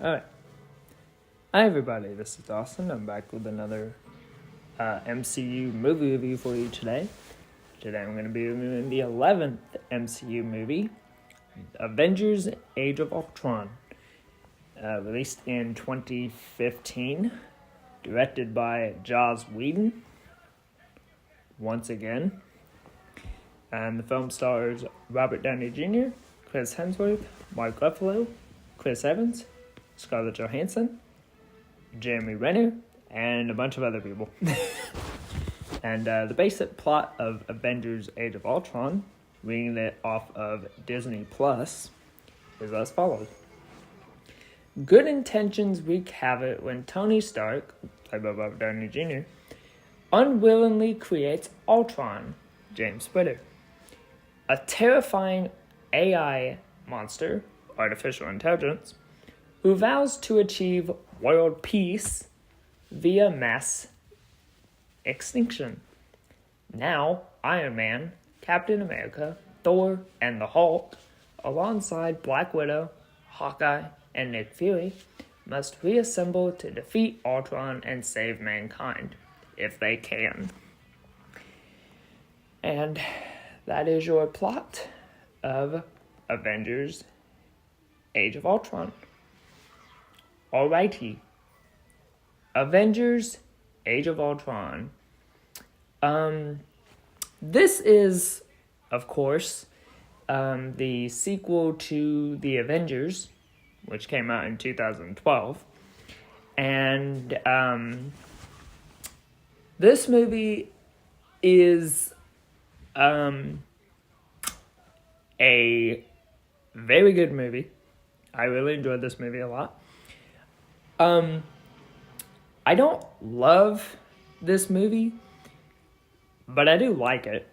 Alright. Hi everybody, this is Dawson. I'm back with another MCU movie review for you today. Today I'm going to be reviewing the 11th MCU movie, Avengers Age of Ultron. Released in 2015, directed by Joss Whedon, once again. And the film stars Robert Downey Jr., Chris Hemsworth, Mark Ruffalo, Chris Evans, Scarlett Johansson, Jeremy Renner, and a bunch of other people. And the basic plot of Avengers Age of Ultron, reading it off of Disney Plus, is as follows. Good intentions wreak havoc when Tony Stark, played by Robert Downey Jr., unwillingly creates Ultron, James Spader, a terrifying AI monster, artificial intelligence, who vows to achieve world peace via mass extinction. Now, Iron Man, Captain America, Thor, and the Hulk, alongside Black Widow, Hawkeye, and Nick Fury, must reassemble to defeat Ultron and save mankind, if they can. And that is your plot of Avengers Age of Ultron. Alrighty. Avengers Age of Ultron. This is, of course, the sequel to The Avengers, which came out in 2012. And this movie is a very good movie. I really enjoyed this movie a lot. I don't love this movie, but I do like it.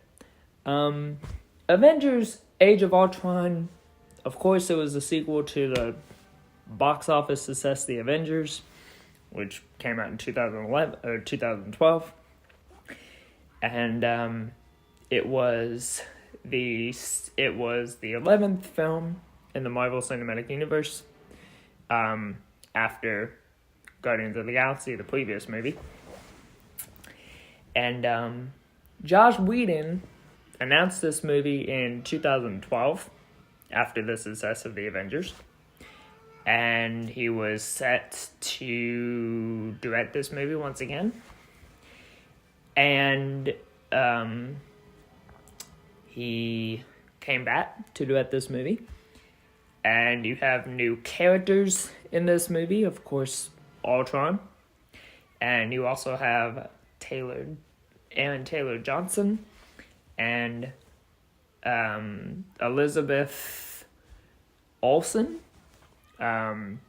Avengers Age of Ultron, of course, it was a sequel to the box office success The Avengers, which came out in 2012. And it was the 11th film in the Marvel Cinematic Universe, after Guardians of the Galaxy, the previous movie. And Joss Whedon announced this movie in 2012 after the success of The Avengers. And he was set to direct this movie once again. And he came back to direct this movie. And you have new characters in this movie, of course, Ultron. And you also have Aaron Taylor Johnson and Elizabeth Olsen. And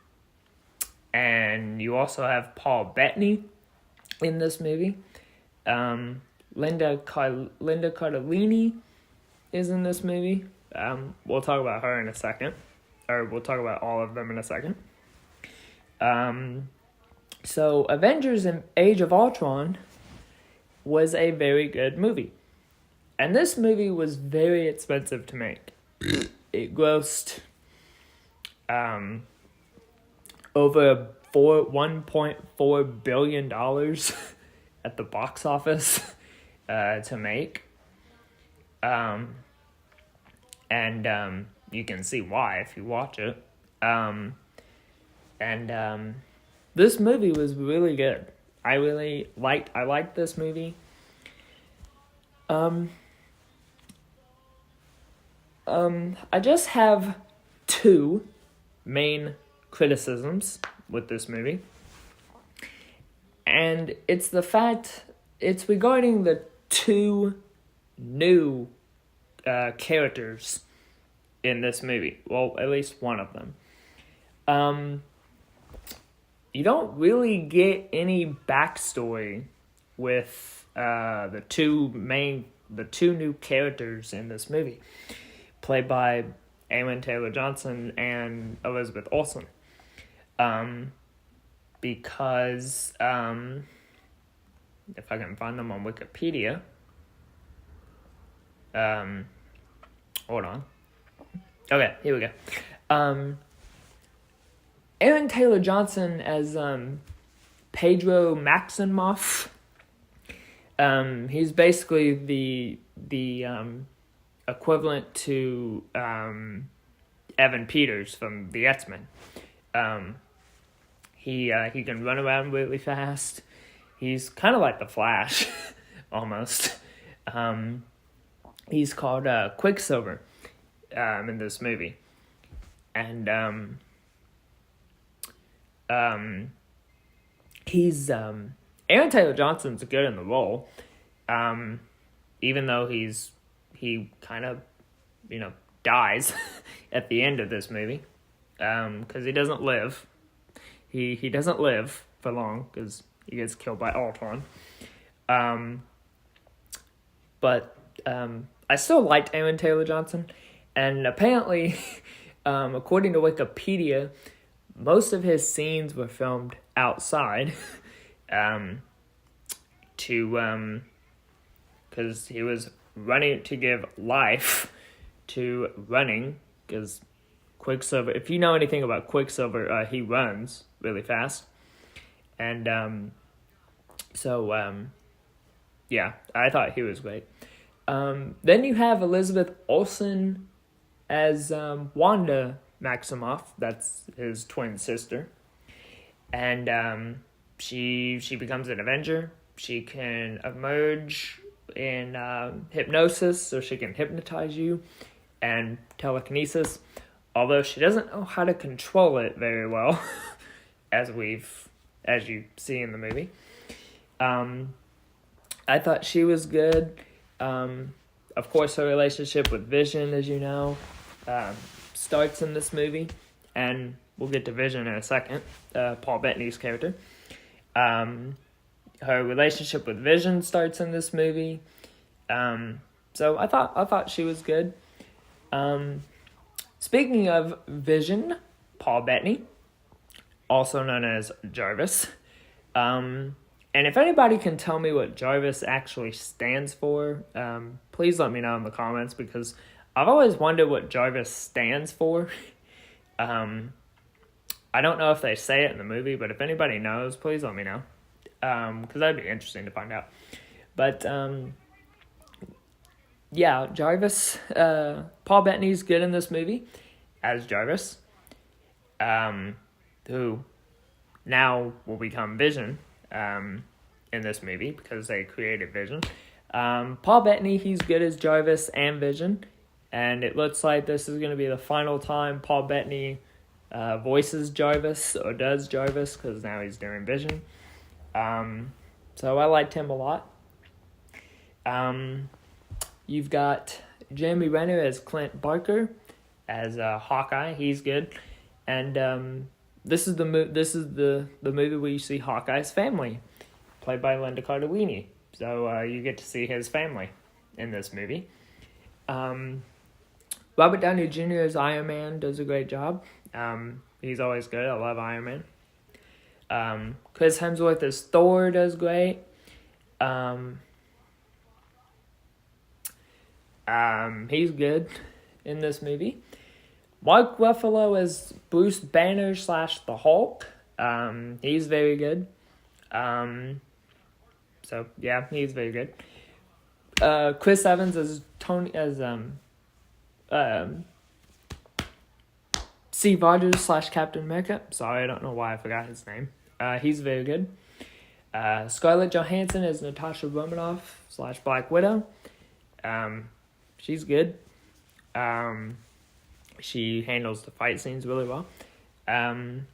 you also have Paul Bettany in this movie. Linda Cardellini is in this movie. We'll talk about her in a second. Or we'll talk about all of them in a second. So Avengers Age of Ultron was a very good movie. And this movie was very expensive to make. It grossed over $1.4 billion at the box office to make. And you can see why if you watch it. This movie was really good. I liked this movie. I just have two main criticisms with this movie. And it's regarding the two new characters in this movie. Well, at least one of them. You don't really get any backstory with the two new characters in this movie, played by Aaron Taylor Johnson and Elizabeth Olsen. Because if I can find them on Wikipedia, hold on. Okay, here we go. Aaron Taylor Johnson as Pedro Maximoff. He's basically the equivalent to Evan Peters from the X-Men. He can run around really fast. He's kind of like the Flash, almost. He's called Quicksilver in this movie. And he's Aaron Taylor Johnson's good in the role, even though he kind of dies at the end of this movie, because he doesn't live. He doesn't live for long because he gets killed by Ultron. But I still liked Aaron Taylor Johnson, and apparently, according to Wikipedia, most of his scenes were filmed outside, because he was running to give life to running, because Quicksilver, if you know anything about Quicksilver, he runs really fast. And yeah, I thought he was great. Then you have Elizabeth Olsen as Wanda Maximoff. That's his twin sister. And she becomes an Avenger. She can emerge in hypnosis, so she can hypnotize you, and telekinesis, although she doesn't know how to control it very well, as you see in the movie. I thought she was good. Of course, her relationship with Vision, as you know, starts in this movie, and we'll get to Vision in a second, Paul Bettany's character. Her relationship with Vision starts in this movie. So I thought she was good. Speaking of Vision, Paul Bettany, also known as Jarvis. And if anybody can tell me what Jarvis actually stands for, please let me know in the comments, because I've always wondered what Jarvis stands for. I don't know if they say it in the movie, but if anybody knows, please let me know, because that'd be interesting to find out. But yeah, Jarvis, Paul Bettany's good in this movie as Jarvis, who now will become Vision in this movie because they created Vision. Paul Bettany, he's good as Jarvis and Vision, and it looks like this is going to be the final time Paul Bettany voices Jarvis, or does Jarvis, because now he's doing Vision. So I liked him a lot. You've got Jeremy Renner as Clint Barker as Hawkeye. He's good, and this is the movie where you see Hawkeye's family, played by Linda Cardellini. So you get to see his family in this movie. Robert Downey Jr. as Iron Man does a great job. He's always good. I love Iron Man. Chris Hemsworth as Thor does great. He's good in this movie. Mark Ruffalo as Bruce Banner / the Hulk. He's very good. So yeah, he's very good. Chris Evans as Tony Steve Rogers / Captain America. Sorry, I don't know why I forgot his name. He's very good. Scarlett Johansson as Natasha Romanoff / Black Widow. She's good. She handles the fight scenes really well. I've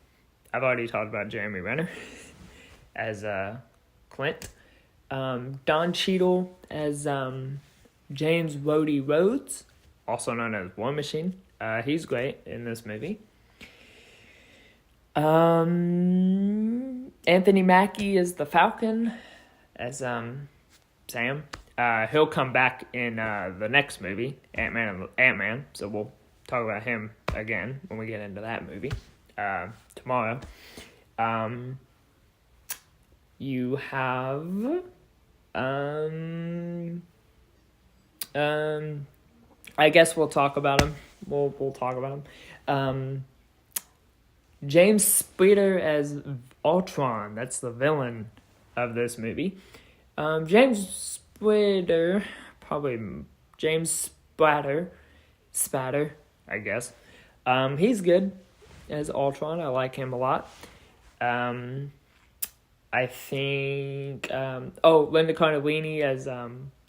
already talked about Jeremy Renner as Clint. Don Cheadle as James Rhodey Rhodes, also known as War Machine. He's great in this movie. Anthony Mackie is the Falcon as Sam. He'll come back in the next movie, Ant-Man, so we'll talk about him again when we get into that movie tomorrow. You have I guess we'll talk about him. We'll talk about him. James Spader as Ultron. That's the villain of this movie. James Spader, probably James Spatter, I guess. He's good as Ultron. I like him a lot. I think, Linda Cardellini as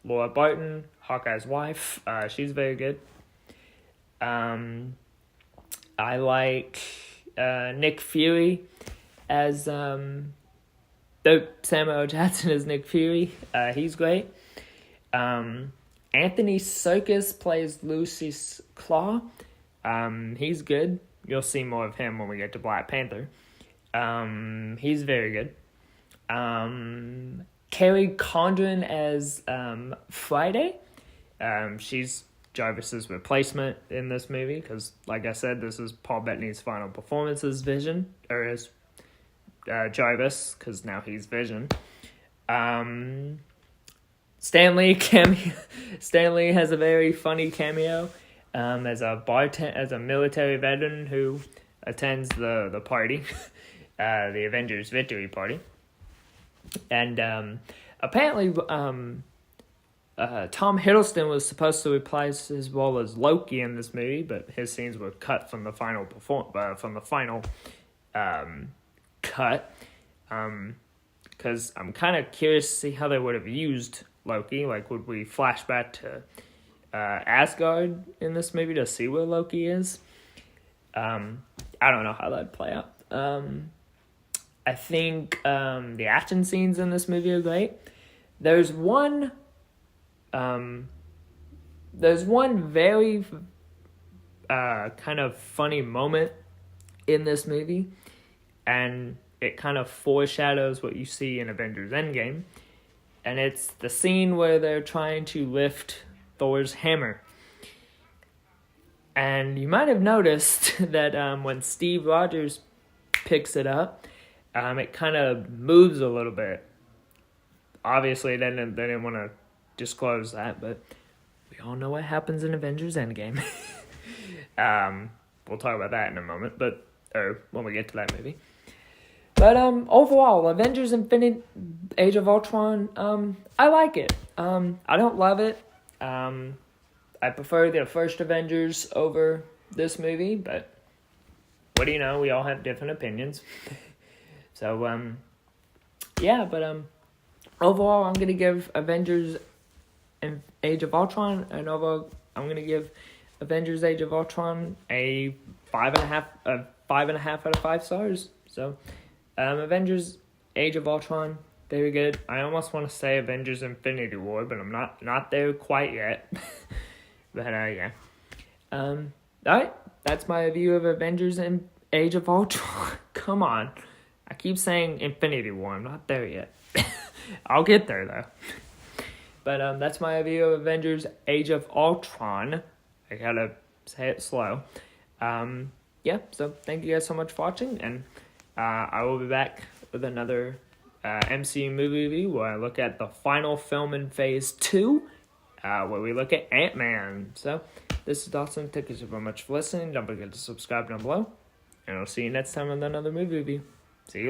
Laura Barton, Hawkeye's wife. She's very good. I like Nick Fury as Samuel L. Jackson as Nick Fury. He's great. Anthony Serkis plays Lucius Claw. He's good. You'll see more of him when we get to Black Panther. He's very good. Carrie Condon as Friday. She's Jarvis's replacement in this movie because, like I said, this is Paul Bettany's final performance as Vision, or as Jarvis, because now he's Vision. Stanley has a very funny cameo as a military veteran who attends the party, the Avengers victory party, and apparently Tom Hiddleston was supposed to reprise his role as Loki in this movie, but his scenes were cut from the final cut. Because I'm kind of curious to see how they would have used Loki. Like, would we flash back to Asgard in this movie to see where Loki is? I don't know how that'd play out. I think the action scenes in this movie are great. There's one very kind of funny moment in this movie, and it kind of foreshadows what you see in Avengers Endgame, and it's the scene where they're trying to lift Thor's hammer. And you might have noticed that when Steve Rogers picks it up, it kind of moves a little bit. Obviously, they didn't want to disclose that, but we all know what happens in Avengers Endgame. We'll talk about that in a moment, or when we get to that movie. But overall, Avengers Age of Ultron, I like it. I don't love it. I prefer the first Avengers over this movie, but what do you know? We all have different opinions. So, overall, I'm going to give Avengers Age of Ultron, and overall, I'm going to give Avengers Age of Ultron a 5.5 out of 5 stars. So, Avengers Age of Ultron, very good. I almost want to say Avengers Infinity War, but I'm not there quite yet. But yeah. Alright, that's my review of Avengers and Age of Ultron. Come on. I keep saying Infinity War. I'm not there yet. I'll get there, though. But that's my review of Avengers Age of Ultron. I gotta say it slow. So thank you guys so much for watching, and I will be back with another MCU movie review where I look at the final film in Phase 2, where we look at Ant-Man. So, this is Dawson. Thank you so very much for listening. Don't forget to subscribe down below, and I'll see you next time with another movie review.